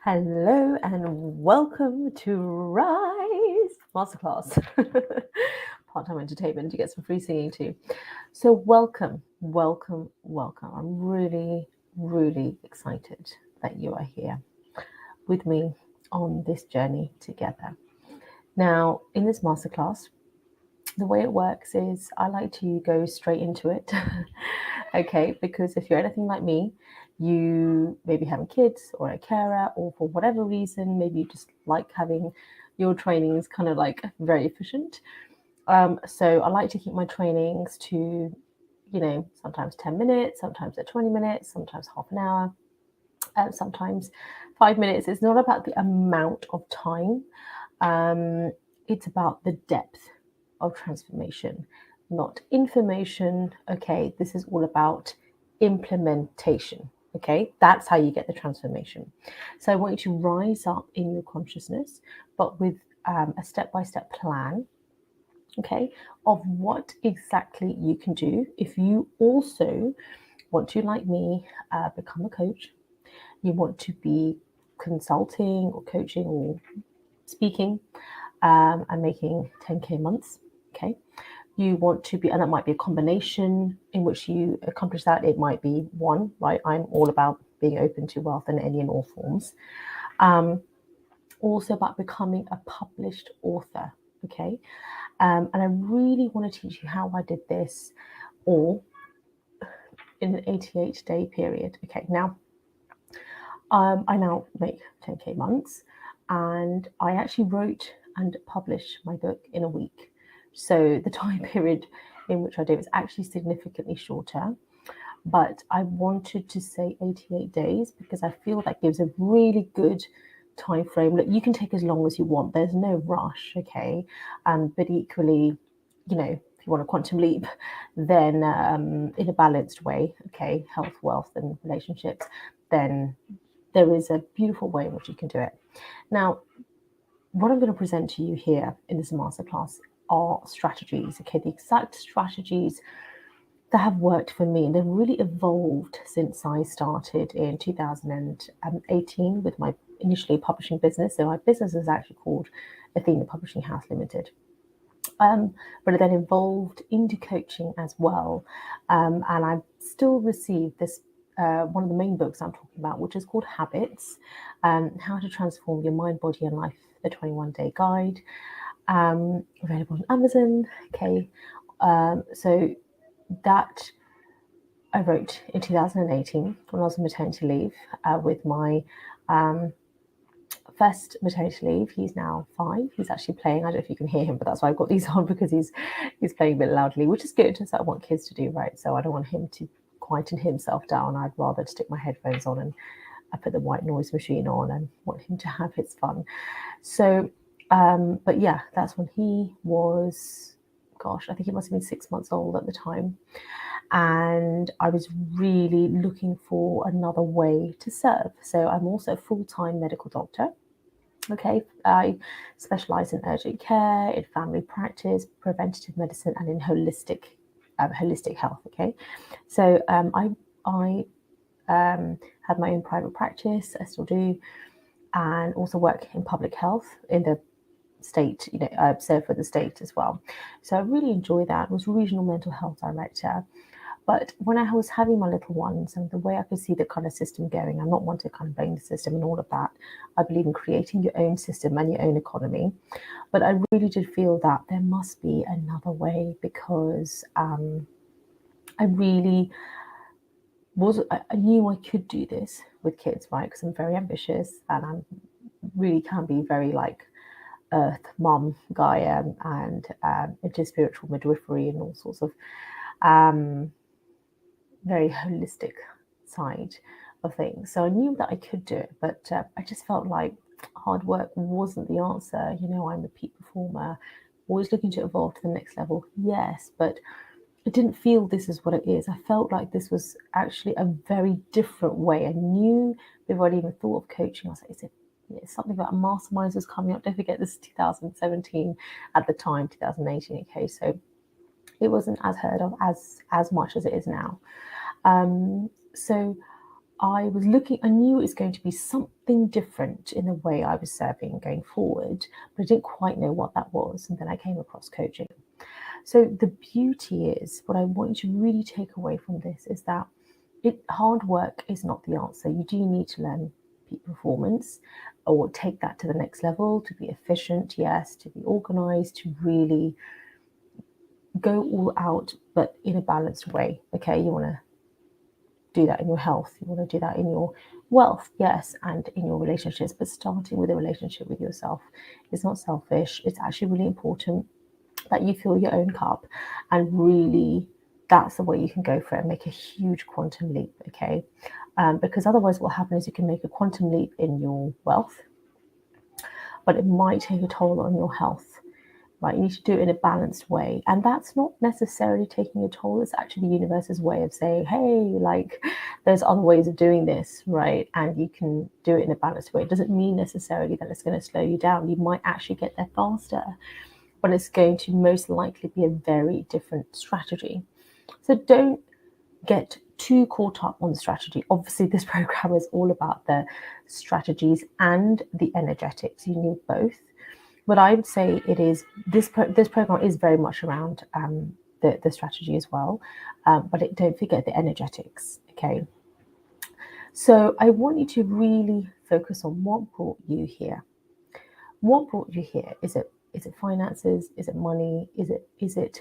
Hello and welcome to Rise Masterclass, part-time entertainment. You get some free singing too. So welcome. I'm really excited that you are here with me on this journey together. Now, in this masterclass, the way it works is I like to go straight into it. Okay, because if you're anything like me, you maybe having kids or a carer, or for whatever reason, maybe you just like having your trainings kind of like very efficient. So I like to keep my trainings to, sometimes 10 minutes, sometimes at 20 minutes, sometimes half an hour, sometimes 5 minutes. It's not about the amount of time. It's about the depth of transformation, not information. Okay, this is all about implementation. Okay, that's how you get the transformation. So I want you to rise up in your consciousness, but with a step-by-step plan, okay, of what exactly you can do. If you also want to, like me, become a coach, you want to be consulting or coaching or speaking, and making 10K months, okay, you want to be, and that might be a combination in which you accomplish that. It might be one, right? I'm all about being open to wealth in any and all forms. Also about becoming a published author, okay? And I really want to teach you how I did this all in an 88-day period. Okay, now I now make 10K months, and I actually wrote and published my book in a week. So the time period in which I did was actually significantly shorter, but I wanted to say 88 days because I feel that gives a really good time frame. Look, you can take as long as you want. There's no rush, okay? But equally, if you want a quantum leap, then in a balanced way, okay, health, wealth, and relationships, then there is a beautiful way in which you can do it. Now, what I'm going to present to you here in this masterclass are strategies, okay, the exact strategies that have worked for me, and they've really evolved since I started in 2018 with my initially publishing business. So my business is actually called Athena Publishing House Limited. But it then evolved into coaching as well. And I still receive this, one of the main books I'm talking about, which is called Habits, How to Transform Your Mind, Body and Life, the 21-Day Guide, available on Amazon. Okay, so that I wrote in 2018 when I was on maternity leave, with my first maternity leave. He's now 5. He's actually playing. I don't know if you can hear him, but that's why I've got these on, because he's playing a bit loudly, which is good. That's what I want kids to do, right? So I don't want him to quieten himself down. I'd rather stick my headphones on and I put the white noise machine on and want him to have his fun. So, but yeah, that's when he was, gosh, I think he must have been 6 months old at the time. And I was really looking for another way to serve. So I'm also a full-time medical doctor. Okay, I specialize in urgent care, in family practice, preventative medicine, and in holistic health. Okay, so I had my own private practice. I still do, and also work in public health in the state. I serve for the state as well. So I really enjoy that. I was regional mental health director. But when I was having my little ones, and the way I could see the kind of system going, I'm not one to kind of blame the system and all of that. I believe in creating your own system and your own economy. But I really did feel that there must be another way, because I really I knew I could do this with kids, right? Because I'm very ambitious and I really can be very like earth mom Gaia, and into spiritual midwifery and all sorts of very holistic side of things. So I knew that I could do it, but I just felt like hard work wasn't the answer. I'm a peak performer, always looking to evolve to the next level. Yes, but I didn't feel this is what it is. I felt like this was actually a very different way. I knew before I'd even thought of coaching, I was like, it's something about masterminds was coming up. Don't forget, this is 2017 at the time, 2018. Okay, so it wasn't as heard of as much as it is now. So I knew it was going to be something different in the way I was serving going forward, but I didn't quite know what that was. And then I came across coaching. So the beauty is, what I want you to really take away from this is that hard work is not the answer. You do need to learn peak performance or take that to the next level, to be efficient, yes, to be organized, to really go all out, but in a balanced way. Okay, you want to do that in your health, you want to do that in your wealth, yes, and in your relationships, but starting with a relationship with yourself is not selfish. It's actually really important that you fill your own cup, and really that's the way you can go for it and make a huge quantum leap. Okay, because otherwise what will happen is you can make a quantum leap in your wealth, but it might take a toll on your health. Right, you need to do it in a balanced way, and that's not necessarily taking a toll. It's actually the universe's way of saying, hey, like, there's other ways of doing this, right? And you can do it in a balanced way. It doesn't mean necessarily that it's going to slow you down. You might actually get there faster, but it's going to most likely be a very different strategy. So don't get too caught up on the strategy. Obviously, this program is all about the strategies and the energetics. You need both. But I would say it is this program is very much around the strategy as well. But don't forget the energetics. Okay. So I want you to really focus on what brought you here. What brought you here? Is it finances? Is it money? Is it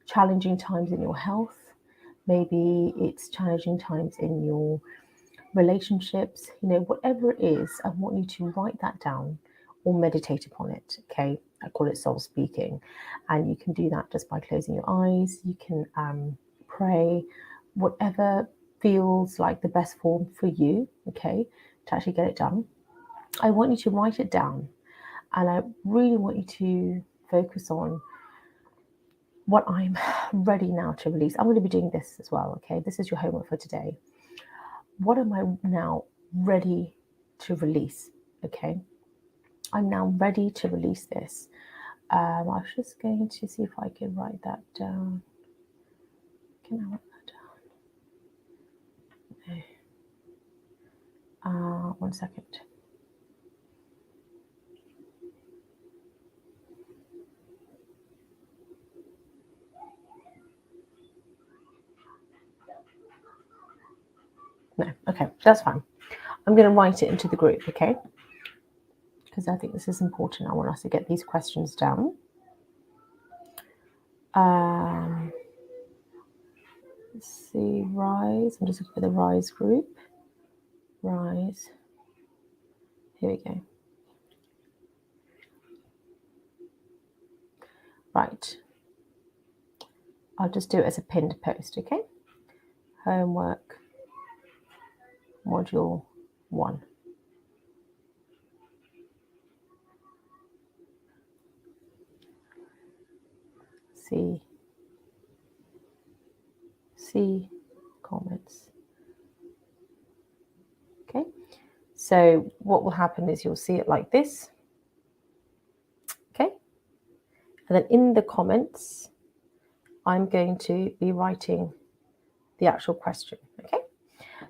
challenging times in your health? Maybe it's challenging times in your relationships. Whatever it is, I want you to write that down or meditate upon it. Okay, I call it soul speaking, and you can do that just by closing your eyes. You can pray, whatever feels like the best form for you. Okay, to actually get it done. I want you to write it down, and I really want you to focus on what I'm ready now to release. I'm going to be doing this as well. Okay, this is your homework for today. What am I now ready to release? Okay, I'm now ready to release this. I was just going to see if I can write that down. Can I write that down? 1 second. No, okay, that's fine. I'm going to write it into the group, okay? Because I think this is important. I want us to get these questions down. Let's see, Rise. I'm just looking for the Rise group. Rise. Here we go. Right. I'll just do it as a pinned post, okay? Homework, module 1. See comments. Okay, so what will happen is you'll see it like this. Okay, and then in the comments, I'm going to be writing the actual question. Okay,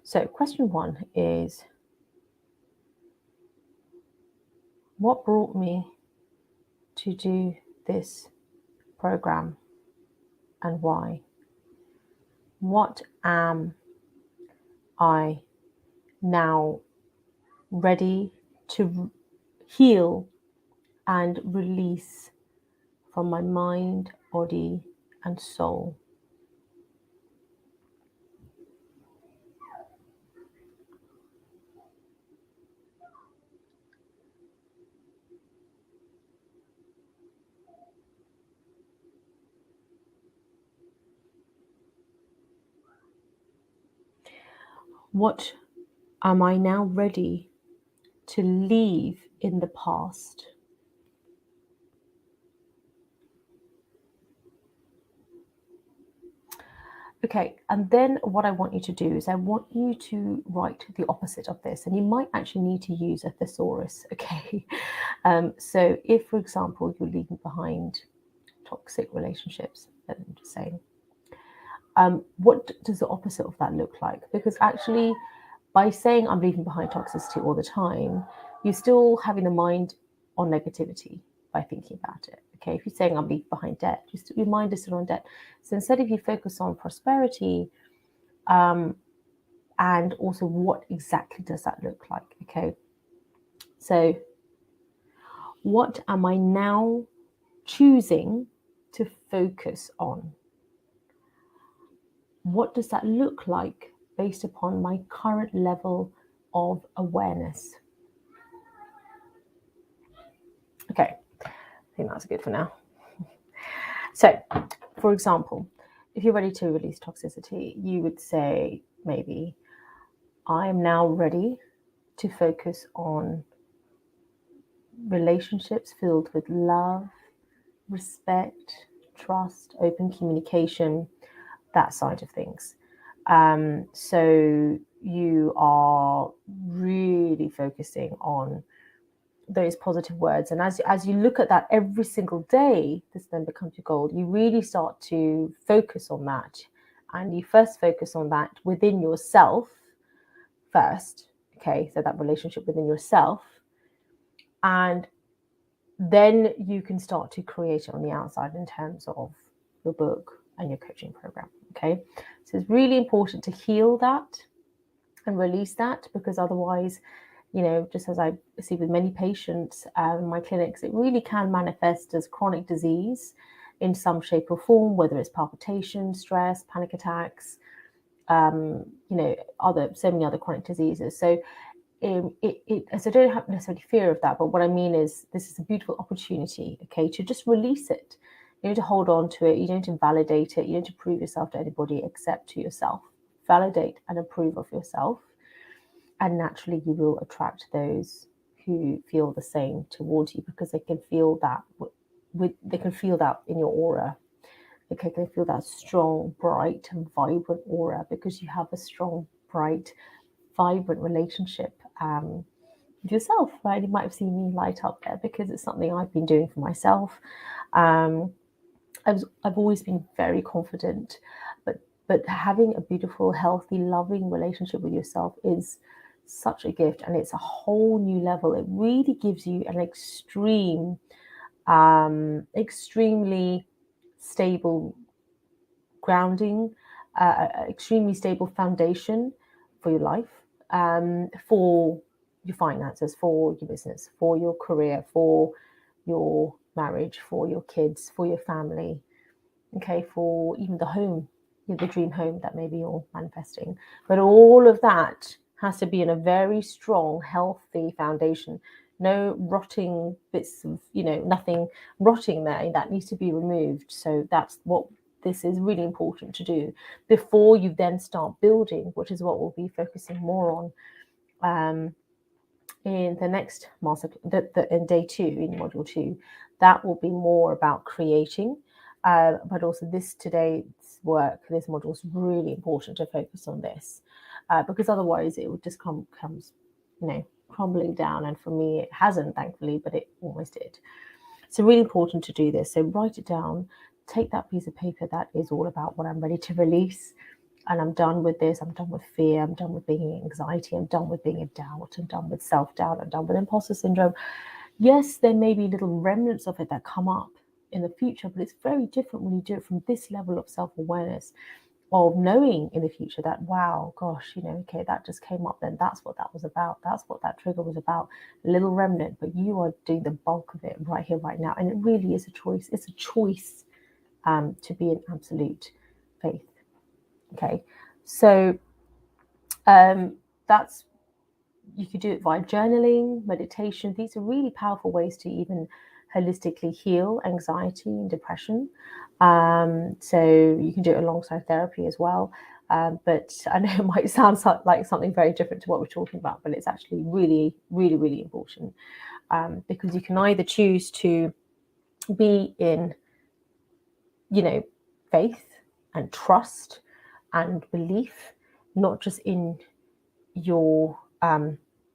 so question 1 is, what brought me to do this program and why? What am I now ready to heal and release from my mind, body, and soul? What am I now ready to leave in the past? Okay, and then what I want you to do is I want you to write the opposite of this, and you might actually need to use a thesaurus, okay? So if, for example, you're leaving behind toxic relationships, I'm just saying, What does the opposite of that look like? Because actually, by saying I'm leaving behind toxicity all the time, you're still having the mind on negativity by thinking about it. Okay, if you're saying I'm leaving behind debt, your mind is still on debt. So instead, if you focus on prosperity, and also what exactly does that look like? Okay, so what am I now choosing to focus on? What does that look like based upon my current level of awareness? Okay, I think that's good for now. So, for example, if you're ready to release toxicity, you would say maybe, I am now ready to focus on relationships filled with love, respect, trust, open communication, that side of things. So you are really focusing on those positive words, and as you look at that every single day, this then becomes your goal. You really start to focus on that, and you first focus on that within yourself first. Okay, so that relationship within yourself, and then you can start to create it on the outside in terms of your book and your coaching program. Okay, so it's really important to heal that and release that, because otherwise, just as I see with many patients in my clinics, it really can manifest as chronic disease in some shape or form, whether it's palpitation, stress, panic attacks, so many other chronic diseases. So so I don't have necessarily fear of that, but what I mean is this is a beautiful opportunity, okay, to just release it. You need to hold on to it. You don't need to validate it. You don't need to prove yourself to anybody except to yourself. Validate and approve of yourself. And naturally, you will attract those who feel the same towards you, because they can feel that they can feel that in your aura. Okay, they feel that strong, bright, and vibrant aura, because you have a strong, bright, vibrant relationship with yourself. Right? You might have seen me light up there because it's something I've been doing for myself. I've always been very confident, but having a beautiful, healthy, loving relationship with yourself is such a gift, and it's a whole new level. It really gives you an extremely stable grounding, extremely stable foundation for your life, for your finances, for your business, for your career, for your marriage, for your kids, for your family, okay, for even the home, the dream home that maybe you're manifesting. But all of that has to be in a very strong, healthy foundation. No rotting bits of, nothing rotting there. That needs to be removed. So that's what this is really important to do before you then start building, which is what we'll be focusing more on in the next master, in day 2, in module 2. That will be more about creating, but also today's work, this module is really important to focus on this, because otherwise it would just comes crumbling down. And for me, it hasn't, thankfully, but it almost did. So really important to do this. So write it down, take that piece of paper that is all about what I'm ready to release. And I'm done with this. I'm done with fear. I'm done with being in anxiety. I'm done with being in doubt. I'm done with self-doubt. I'm done with imposter syndrome. Yes, there may be little remnants of it that come up in the future, but it's very different when you do it from this level of self-awareness, of knowing in the future that, wow, gosh, okay, that just came up then. That's what that was about. That's what that trigger was about. A little remnant, but you are doing the bulk of it right here, right now. And it really is a choice. It's a choice to be in absolute faith. Okay, so that's, you could do it via journaling, meditation. These are really powerful ways to even holistically heal anxiety and depression. So you can do it alongside therapy as well. But I know it might sound like something very different to what we're talking about, but it's actually really, really, really important, because you can either choose to be in, faith and trust and belief, not just in your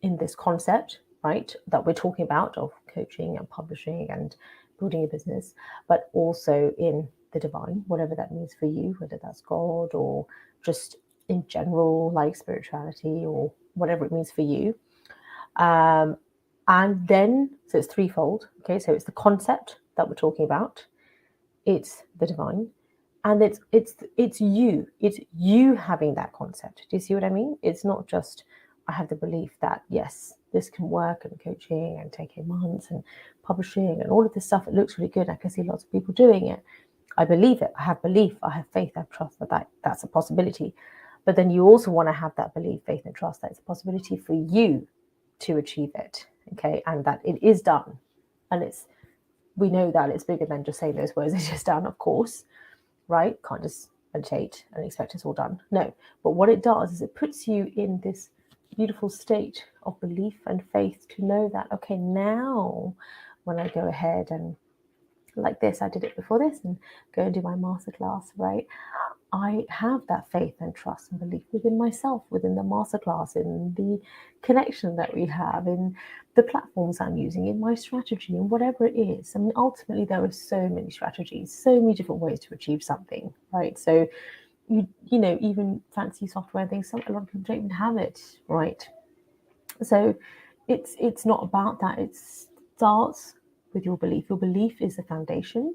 in this concept, right, that we're talking about, of coaching and publishing and building a business, but also in the divine, whatever that means for you, whether that's God or just in general, like spirituality or whatever it means for you. And then, so it's threefold. Okay, so it's the concept that we're talking about, it's the divine, and it's you having that concept. Do you see what I mean? It's not just I have the belief that yes, this can work, and coaching and taking months and publishing and all of this stuff. It looks really good. I can see lots of people doing it. I believe it. I have belief. I have faith. I have trust that's a possibility. But then you also want to have that belief, faith, and trust that it's a possibility for you to achieve it. Okay, and that it is done, and we know that it's bigger than just saying those words. It's just done, of course, right? Can't just meditate and expect it's all done. No, but what it does is it puts you in this beautiful state of belief and faith to know that, okay, now when I go ahead and like this, I did it before this, and go and do my masterclass, right? I have that faith and trust and belief within myself, within the masterclass, in the connection that we have, in the platforms I'm using, in my strategy, and whatever it is. I mean, ultimately, there are so many strategies, so many different ways to achieve something, right? So, you know, even fancy software and things, a lot of people don't even have it, right? So, it's not about that. It starts with your belief. Your belief is the foundation,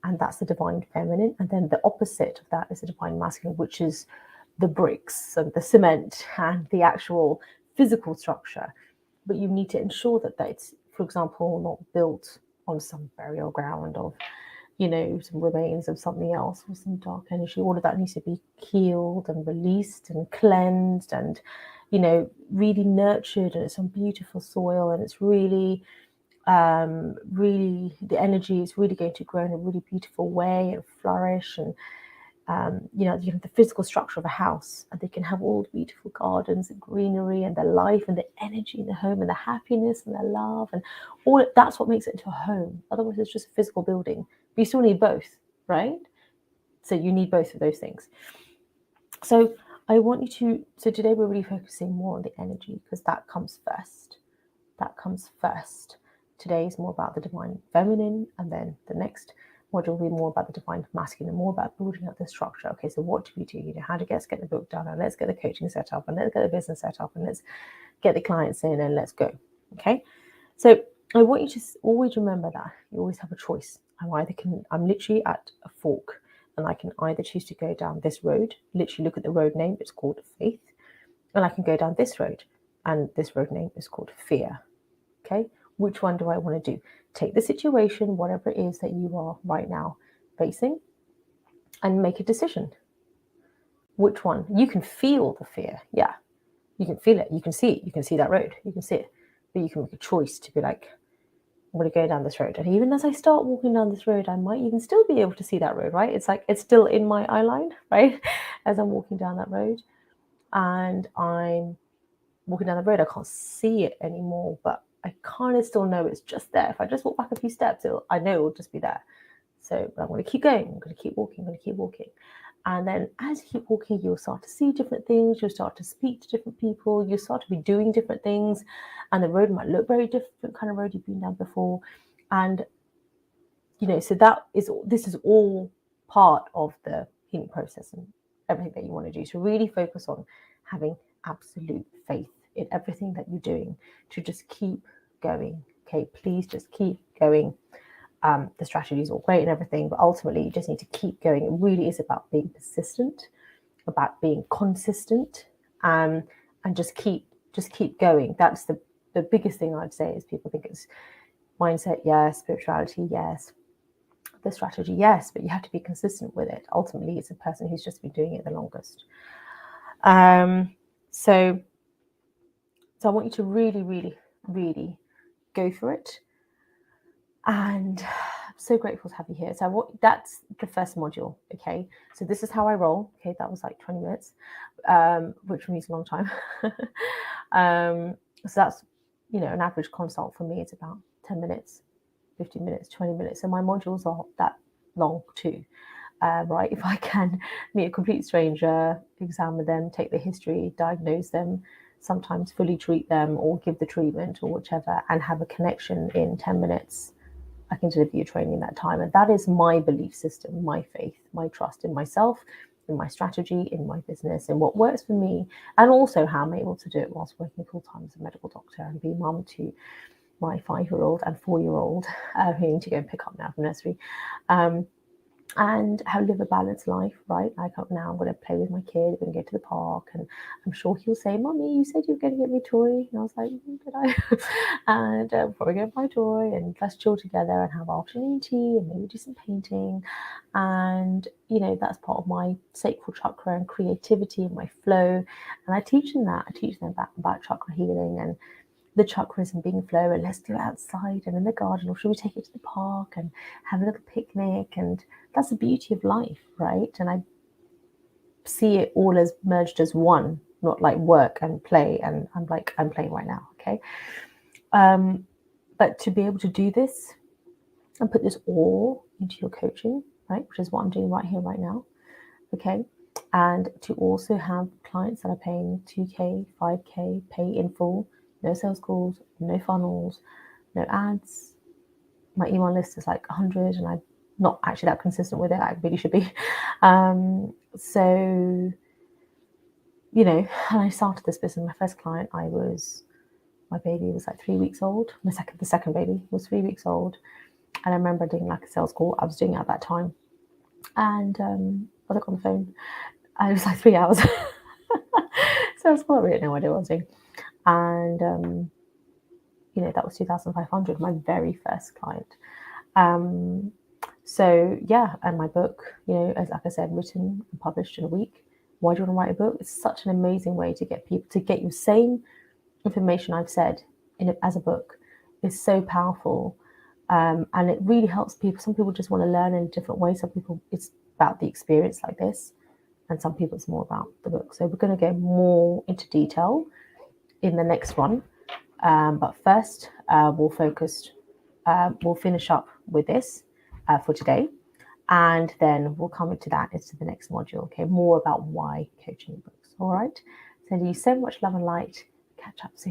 and that's the divine feminine. And then the opposite of that is the divine masculine, which is the bricks and the cement and the actual physical structure. But you need to ensure that it's, for example, not built on some burial ground of, you know, some remains of something else or some dark energy. All of that needs to be healed and released and cleansed and, you know, really nurtured, and it's some beautiful soil, and it's really the energy is really going to grow in a really beautiful way and flourish. And you know, the physical structure of a house, and they can have all the beautiful gardens and greenery and the life and the energy in the home and the happiness and the love and all. That's what makes it into a home. Otherwise it's just a physical building, but you still need both, right? So you need both of those things. So I want you to, so today we're really focusing more on the energy, because that comes first. Today is more about the divine feminine, and then the next module will be more about the divine masculine, and more about building up the structure. Okay, so what do we do? You know, how to get the book done, and let's get the coaching set up, and let's get the business set up, and let's get the clients in, and let's go. Okay, so I want you to always remember that you always have a choice. I'm literally at a fork, and I can either choose to go down this road. Literally look at the road name, it's called faith, and I can go down this road, and this road name is called fear. Okay, which one do I want to do? Take the situation, whatever it is that you are right now facing, and make a decision. Which one? You can feel the fear. Yeah, you can feel it. You can see it. You can see that road. You can see it. But you can make a choice to be like, I'm going to go down this road. And even as I start walking down this road, I might even still be able to see that road, right? It's like it's still in my eye line, right? As I'm walking down that road. And I'm walking down the road, I can't see it anymore, but I kind of still know it's just there. If I just walk back a few steps, I know it'll just be there. So I'm going to keep going. I'm going to keep walking. I'm going to keep walking. And then as you keep walking, you'll start to see different things. You'll start to speak to different people. You'll start to be doing different things. And the road might look very different kind of road you've been down before. And, you know, so this is all part of the healing process and everything that you want to do. So really focus on having absolute faith in everything that you're doing, to just keep going. Okay, please just keep going. The strategy is all great and everything, but ultimately you just need to keep going. It really is about being persistent, about being consistent, and just keep going. That's the biggest thing I'd say. Is people think it's mindset, yes, spirituality, yes, the strategy, yes, but you have to be consistent with it. Ultimately, it's a person who's just been doing it the longest. So I want you to really, really, really go for it. And I'm so grateful to have you here. So that's the first module, okay? So this is how I roll. Okay, that was like 20 minutes, which means a long time. So that's, you know, an average consult for me, it's about 10 minutes, 15 minutes, 20 minutes. So my modules are that long too, right? If I can meet a complete stranger, examine them, take the history, diagnose them, sometimes fully treat them or give the treatment or whichever, and have a connection in 10 minutes, I can deliver you training in that time. And that is my belief system, my faith, my trust in myself, in my strategy, in my business, in what works for me, and also how I'm able to do it whilst working full-time as a medical doctor and be mum to my 5-year-old and 4-year-old who need to go and pick up now from nursery. And how live a balanced life, right? Like now I'm going to play with my kid, we're going to go to the park, and I'm sure he'll say, Mommy, you said you were going to get me a toy. And I was like, did I? And probably go buy a toy and let's chill together and have afternoon tea and maybe do some painting. And, you know, that's part of my sacral chakra and creativity and my flow. And I teach them that. I teach them about chakra healing and the chakras and being flow, and let's do it outside and in the garden, or should we take it to the park and have a little picnic? And that's the beauty of life, right? And I see it all as merged as one, not like work and play. And I'm playing right now, okay? But to be able to do this and put this all into your coaching, right, which is what I'm doing right here, right now, okay? And to also have clients that are paying 2K, 5K, pay in full, no sales calls, no funnels, no ads. My email list is like 100 and I'm not actually that consistent with it. I really should be. So, you know, when I started this business, my first client, my baby was like 3 weeks old. The second baby was 3 weeks old. And I remember doing like a sales call. I was doing it at that time. And I was like on the phone. And it was like 3 hours. Sales call, I really had no idea what I was doing. And, you know, that was 2,500, my very first client. So yeah, and my book, you know, as like I said, written and published in a week. Why do you want to write a book? It's such an amazing way to get people to get you same information I've said in it as a book. Is so powerful, and it really helps people. Some people just want to learn in different ways. Some people it's about the experience like this, and some people it's more about the book. So we're going to go more into detail in the next one, but first we'll finish up with this for today, and then we'll come into the next module. Okay, more about why coaching books. All right, send you so much love and light. Catch up soon.